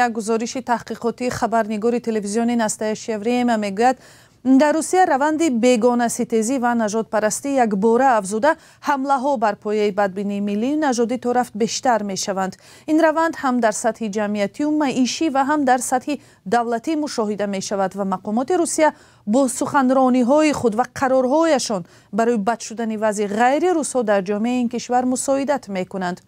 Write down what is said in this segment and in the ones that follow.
یک گزارش تحقیقاتی خبرنگار تلویزیونی نستای شیوریم میگوید در روسیه روند بیگانه ستیزی و نژاد پرستی یک باره افزوده، حمله ها بر پایه بدبینی ملی و نژادی تا رفت بیشتر می شوند. این روند هم در سطح جمعیتی و معیشی و هم در سطح دولتی مشاهده می شود و مقامات روسیه با سخنرانی های خود و قرارهایشان برای بد شدن وضع غیر روسا در جامعه این کشور مساعدت می کنند.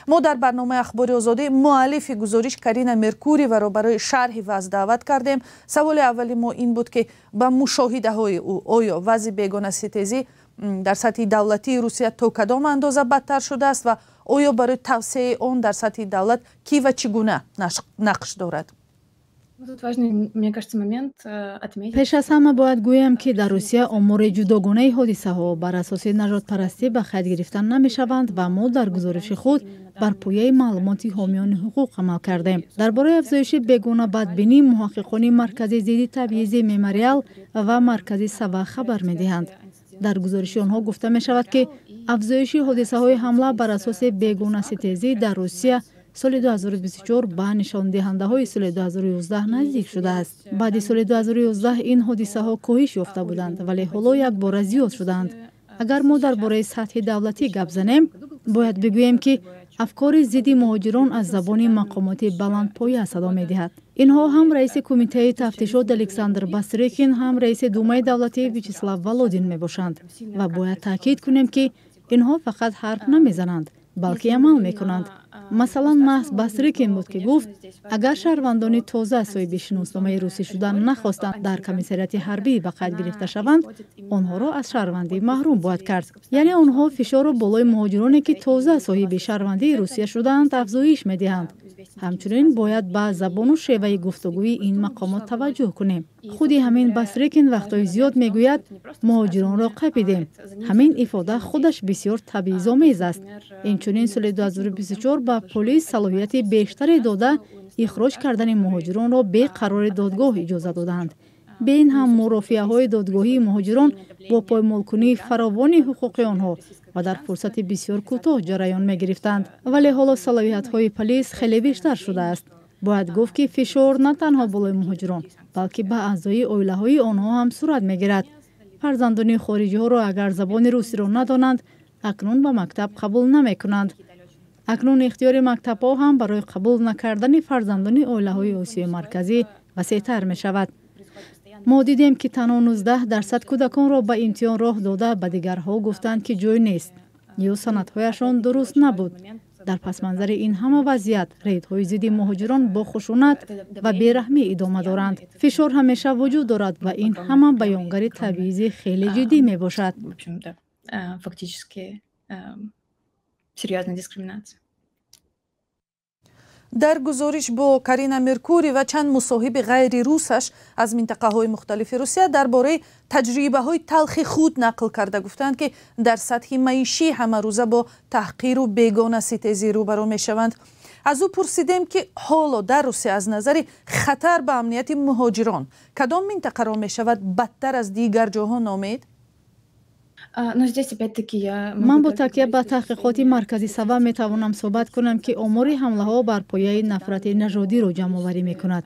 ما در برنامه اخبار آزادی مؤلف گزارش کرینا مرکوری و را برای شرح وضع دعوت کردیم. سوال اولی ما این بود که با مشاهده های او آیا وضع بیگانه ستیزی در سطح دولتی روسیه تا کدام اندازه بدتر شده است و آیا برای توسعه آن در سطح دولت کی و چگونه نقش دارد؟ پیش از همه باید گویم که در روسیه آمار جداگانه حادثه ها بر اساس نژاد پرستی به خود گرفتن نمی شوند و ما در گزارش خود بر پایه معلومات حامیان حقوق عمل کردیم. درباره افزایش بیگانه بدبینی محققان مرکز ضد تبعیض مموریال و مرکز سوا خبر می دهند. در گزارش آنها گفته می شود که افزایش حادثه های حمله بر اساس بیگانه ستیزی در روسیه سال 2024 به نشان دهنده های سال 2011 نزدیک شده است. بعد سال 2011 این حادثه ها کاهش یافته بودند ولی حالا یک بار زیاد شدند. اگر ما درباره سطح دولتی گپ زنیم باید بگوییم که افکار ضد مهاجران از زبان مقامات بلندپایه صدا می دهد. اینها هم رئیس کمیته تفتیشات الکساندر باستریکین هم رئیس دومای دولتی ویچسلاو ولودین می باشند و باید تاکید کنیم که اینها فقط حرف نمی زنند بلکه عمل می کنند. مثلا محض باستریکین بود که گفت اگر شهروندان تازه صاحب شناسنامه روسی شدن نخواستند در کمیساریات حربی به قید گرفته شوند آنها را از شهروندی محروم باید کرد. یعنی آنها فشار را بالای مهاجرانی که تازه صاحب شهروندی روسیه شدند افزایش میدهند. همچنین باید به زبان و شیوه گفتگوی این مقامات توجه کنیم. خودی همین باستریکین وقتای زیاد میگوید مهاجران را قپیدیم. همین ifade خودش بسیار تبعیض‌آمیز است. اینچنین سال 2024 به پلیس صلاحیت بیشتری داده اخراج کردن مهاجران را به قرار دادگاه اجازه دادند. به این هم مرافعه های دادگاهی مهاجران با پایمال کنی فراوان حقوق آنها و در فرصت بسیار کوتاه جریان می گرفتند. ولی حالا صلاحیت های پلیس خیلی بیشتر شده است. باید گفت که فشار نه تنها بالای مهاجران بلکه به اعضای عائله های آنها هم صورت می گیرد. فرزندان خارجی ها را اگر زبان روسی را ندانند اکنون به مکتب قبول نمی کنند. اکنون اختیار مکتب ها هم برای قبول نکردن فرزندان عائله های آسیای مرکزی وسیع‌تر می شود. ما دیدیم که تنها 19% کودکان را به امتحان راه داده به دیگرها گفتند که جای نیست یا سندهایشان درست نبود. در پس منظر این همه وضعیت ریدهای ضد مهاجران با خشونت و بیرحمی ادامه دارند. فشار همیشه وجود دارد و این همه بیانگر تبعیض خیلی جدی می باشد. در گزارش با کرینا مرکوری و چند مصاحب غیر روسش از منطقه های مختلف روسیه درباره تجربه های تلخ خود نقل کرده گفتند که در سطح معیشی همه روزه با تحقیر و بیگانه ستیزی روبرو می شوند. از او پرسیدیم که حالا در روسیه از نظر خطر به امنیت مهاجران کدام منطقه را می شود بدتر از دیگر جاها نامید؟ من با تکیه به تحقیقات مرکزی سوا می توانم صحبت کنم که آمار حمله ها بر پایه نفرت نژادی را جمع آوری می کند.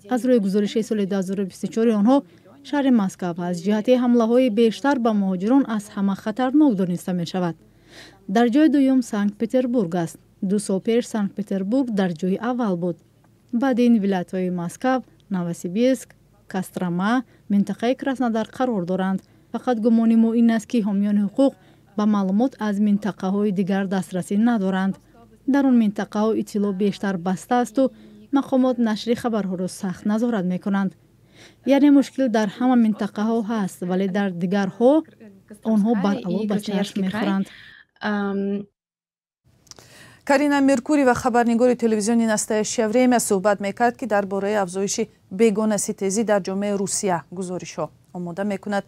از روی گزارش سال 2024 آنها شهر مسکو از جهت حمله های بیشتر به مهاجران از همه خطرناک دانسته می شود. در جای دوم سنت پتربورگ است. 2 سال پیش سنت پتربورگ در جای اول بود. بعد این ولایت های مسکو، نوسیبیرسک، کاستروما منطقه کراسنودار قرار دارند. فقط گمان ما این است که حامیان حقوق به معلومات از منطقه های دیگر دسترسی ندارند. در آن منطقه ها اطلاع بیشتر بسته است و مقامات نشر خبرها را سخت نظارت می کنند. یعنی مشکل در همه منطقه ها هست ولی در دیگرها آنها بر علاوه به چشم می خورند. کرینا مرکوری و خبرنگار تلویزیونی نستای شیوریم صحبت میکرد که درباره افزایش بیگانه ستیزی در جامعه روسیه گزارش ها آماده میکند.